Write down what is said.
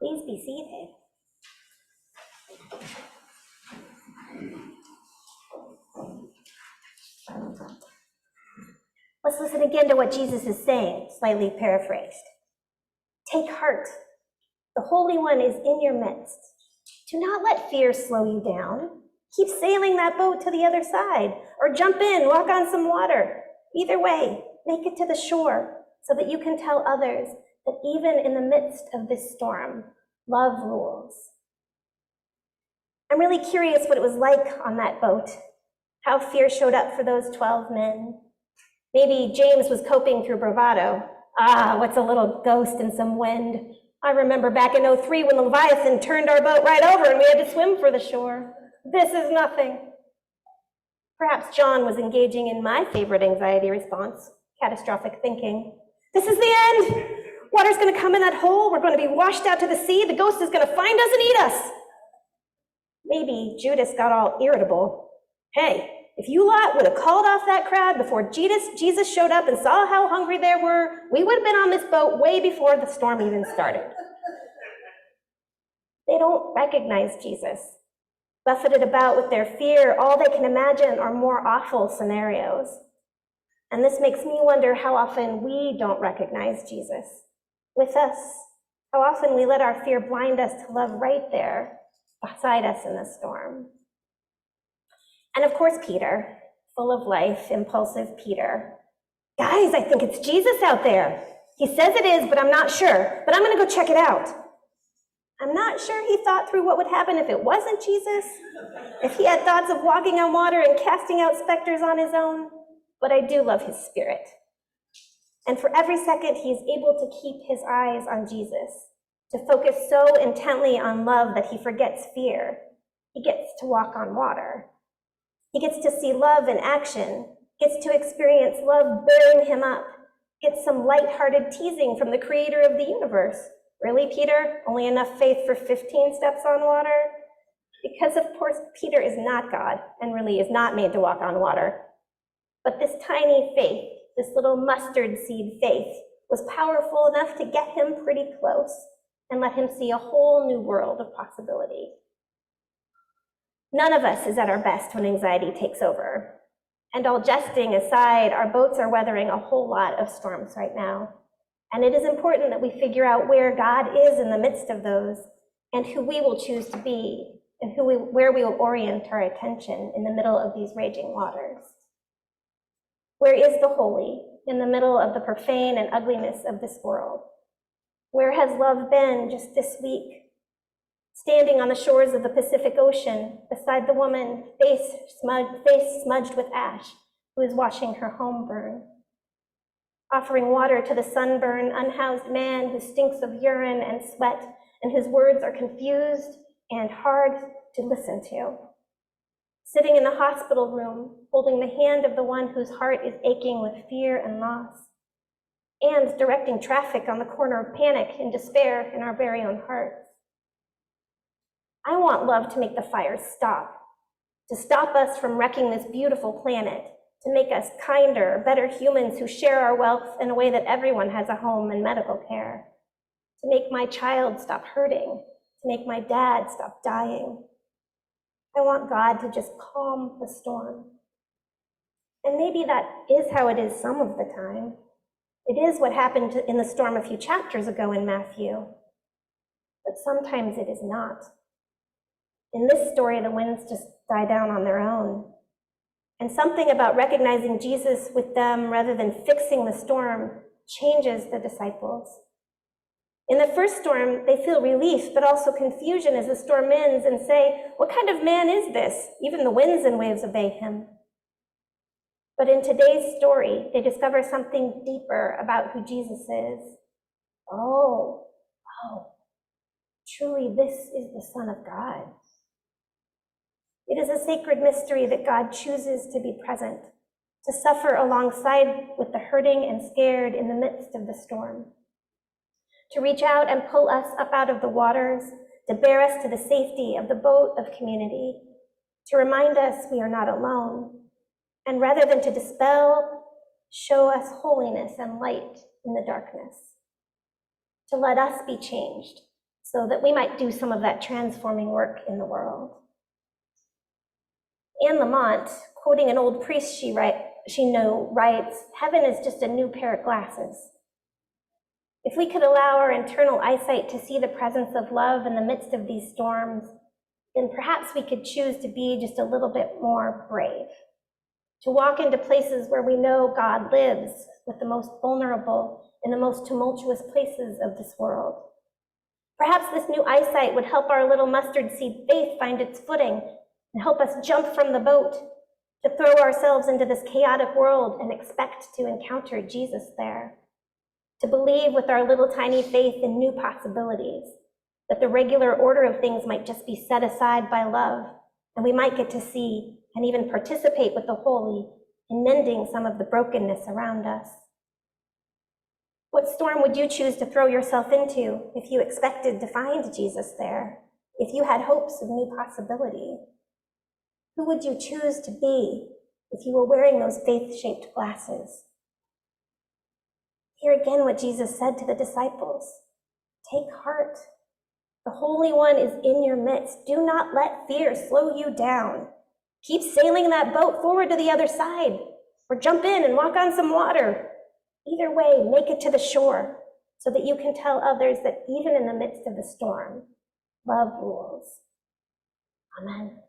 Please be seated. Let's listen again to what Jesus is saying, slightly paraphrased. Take heart. The Holy One is in your midst. Do not let fear slow you down. Keep sailing that boat to the other side, or jump in, walk on some water. Either way, make it to the shore so that you can tell others that even in the midst of this storm, love rules. I'm really curious what it was like on that boat, how fear showed up for those 12 men. Maybe James was coping through bravado. What's a little ghost and some wind? I remember back in '03 when the Leviathan turned our boat right over and we had to swim for the shore. This is nothing. Perhaps John was engaging in my favorite anxiety response, catastrophic thinking. This is the end. Water's going to come in that hole. We're going to be washed out to the sea. The ghost is going to find us and eat us. Maybe Judas got all irritable. Hey, if you lot would have called off that crowd before Jesus showed up and saw how hungry they were, we would have been on this boat way before the storm even started. They don't recognize Jesus. Buffeted about with their fear, all they can imagine are more awful scenarios. And this makes me wonder how often we don't recognize Jesus with us, how often we let our fear blind us to love right there beside us in the storm. And of course, Peter, full of life, impulsive Peter. Guys, I think it's Jesus out there. He says it is, but I'm not sure. But I'm going to go check it out. I'm not sure he thought through what would happen if it wasn't Jesus, if he had thoughts of walking on water and casting out specters on his own. But I do love his spirit. And for every second, he is able to keep his eyes on Jesus, to focus so intently on love that he forgets fear. He gets to walk on water. He gets to see love in action, gets to experience love bearing him up, gets some lighthearted teasing from the creator of the universe. Really, Peter? Only enough faith for 15 steps on water? Because, of course, Peter is not God and really is not made to walk on water. But this tiny faith, this little mustard seed faith, was powerful enough to get him pretty close and let him see a whole new world of possibility. None of us is at our best when anxiety takes over. And all jesting aside, our boats are weathering a whole lot of storms right now. And it is important that we figure out where God is in the midst of those and who we will choose to be and where we will orient our attention in the middle of these raging waters. Where is the holy in the middle of the profane and ugliness of this world? Where has love been just this week? Standing on the shores of the Pacific Ocean beside the woman, face smudged with ash, who is watching her home burn. Offering water to the sunburned, unhoused man who stinks of urine and sweat and whose words are confused and hard to listen to. Sitting in the hospital room, holding the hand of the one whose heart is aching with fear and loss, and directing traffic on the corner of panic and despair in our very own hearts. I want love to make the fires stop, to stop us from wrecking this beautiful planet, to make us kinder, better humans who share our wealth in a way that everyone has a home and medical care, to make my child stop hurting, to make my dad stop dying. I want God to just calm the storm. And maybe that is how it is some of the time. It is what happened in the storm a few chapters ago in Matthew. But sometimes it is not. In this story, the winds just die down on their own. And something about recognizing Jesus with them rather than fixing the storm changes the disciples. In the first storm, they feel relief, but also confusion as the storm ends and say, what kind of man is this? Even the winds and waves obey him. But in today's story, they discover something deeper about who Jesus is. Oh, truly this is the Son of God. It is a sacred mystery that God chooses to be present, to suffer alongside with the hurting and scared in the midst of the storm, to reach out and pull us up out of the waters, to bear us to the safety of the boat of community, to remind us we are not alone, and rather than to dispel, show us holiness and light in the darkness, to let us be changed so that we might do some of that transforming work in the world. Anne Lamont, quoting an old priest she writes, "Heaven is just a new pair of glasses." If we could allow our internal eyesight to see the presence of love in the midst of these storms, then perhaps we could choose to be just a little bit more brave, to walk into places where we know God lives with the most vulnerable in the most tumultuous places of this world. Perhaps this new eyesight would help our little mustard seed faith find its footing and help us jump from the boat, to throw ourselves into this chaotic world and expect to encounter Jesus there, to believe with our little tiny faith in new possibilities, that the regular order of things might just be set aside by love, and we might get to see and even participate with the holy in mending some of the brokenness around us. What storm would you choose to throw yourself into if you expected to find Jesus there, if you had hopes of new possibility? Who would you choose to be if you were wearing those faith-shaped glasses? Hear again what Jesus said to the disciples. Take heart. The Holy One is in your midst. Do not let fear slow you down. Keep sailing that boat forward to the other side, or jump in and walk on some water. Either way, make it to the shore so that you can tell others that even in the midst of the storm, love rules. Amen.